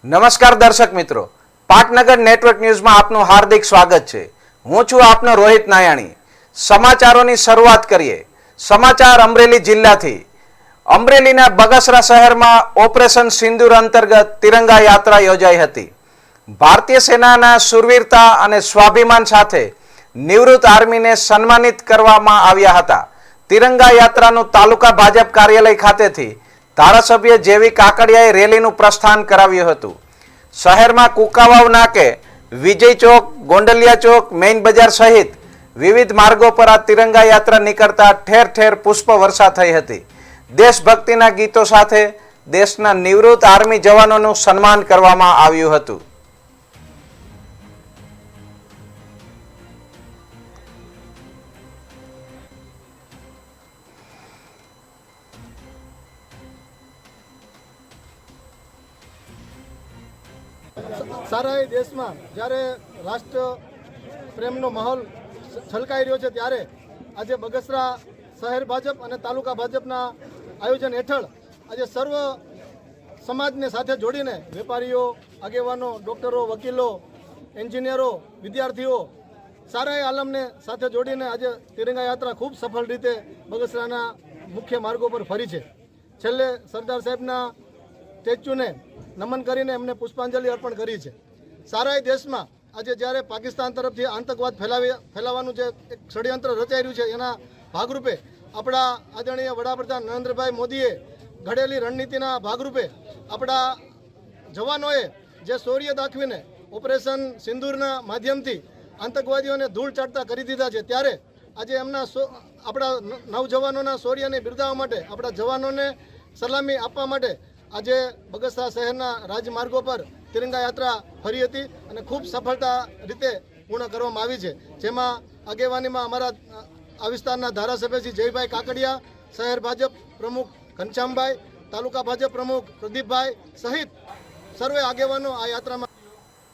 નમસ્કાર દર્શક મિત્રો, પાટનગર નેટવર્ક ન્યૂઝમાં આપનું હાર્દિક સ્વાગત છે। હું છું આપનો રોહિત નાયાણી। સમાચારોની શરૂઆત કરીએ। સમાચાર અમરેલી જિલ્લાથી। અમરેલીના બગસરા શહેરમાં ઓપરેશન સિંદૂર અંતર્ગત તિરંગા યાત્રા યોજાઈ હતી। ભારતીય સેનાના શૂરવીરતા અને સ્વાભિમાન સાથે નિવૃત્ત આર્મીને સન્માનિત કરવામાં આવ્યા હતા। તિરંગા યાત્રાનું તાલુકા ભાજપ કાર્યાલય ખાતેથી ધારાસભ્ય જેવી કાકડિયાએ રેલીનું પ્રસ્થાન કરાવ્યું હતું। શહેરમાં કુકાવાવ નાકે, વિજય ચોક, ગોંડલિયા ચોક, મેઇન બજાર સહિત વિવિધ માર્ગો પર આ તિરંગા યાત્રા નીકળતા ઠેર ઠેર પુષ્પ વર્ષા થઈ હતી। દેશભક્તિના ગીતો સાથે દેશના નિવૃત્ત આર્મી જવાનોનું સન્માન કરવામાં આવ્યું હતું। સારા દેશમાં જ્યારે રાષ્ટ્ર પ્રેમનો માહોલ છલકાઈ રહ્યો છે ત્યારે આજે બગસરા શહેર ભાજપ અને તાલુકા ભાજપના આયોજન હેઠળ આજે સર્વ સમાજને સાથે જોડીને વેપારીઓ, આગેવાનો, ડૉક્ટરો, વકીલો, એન્જિનિયરો, વિદ્યાર્થીઓ સારા આલમને સાથે જોડીને આજે તિરંગા યાત્રા ખૂબ સફળ રીતે બગસરાના મુખ્ય માર્ગો પર ફરી છે। છેલ્લે સરદાર સાહેબના સ્ટેચ્યુને નમન કરીને એમને પુષ્પાંજલિ અર્પણ કરી છે। સારા દેશમાં આજે જ્યારે પાકિસ્તાન તરફથી આતંકવાદ ફેલાવાનું જે એક ષડયંત્ર રચાઈ રહ્યું છે એના ભાગરૂપે આપણા આદરણીય વડાપ્રધાન નરેન્દ્રભાઈ મોદીએ ઘડેલી રણનીતિના ભાગરૂપે આપણા જવાનોએ જે શૌર્ય દાખવીને ઓપરેશન સિંદૂરના માધ્યમથી આતંકવાદીઓને ધૂળ ચાટતા કરી દીધા છે ત્યારે આજે એમના આપણા નવજવાનોના શૌર્યને બિરદાવવા માટે, આપણા જવાનોને સલામી આપવા માટે આજે બગસરા શહેરના રાજમાર્ગો પર તિરંગા યાત્રા ફરી હતી અને ખૂબ સફળતા રીતે પૂર્ણ કરવામાં આવી છે। જેમાં આગેવાનીમાં અમારા આ વિસ્તારના ધારાસભ્ય શ્રી જયભાઈ કાકડિયા, શહેર ભાજપ પ્રમુખ ઘનશ્યામભાઈ, તાલુકા ભાજપ પ્રમુખ પ્રદીપભાઈ સહિત સર્વે આગેવાનો આ યાત્રામાં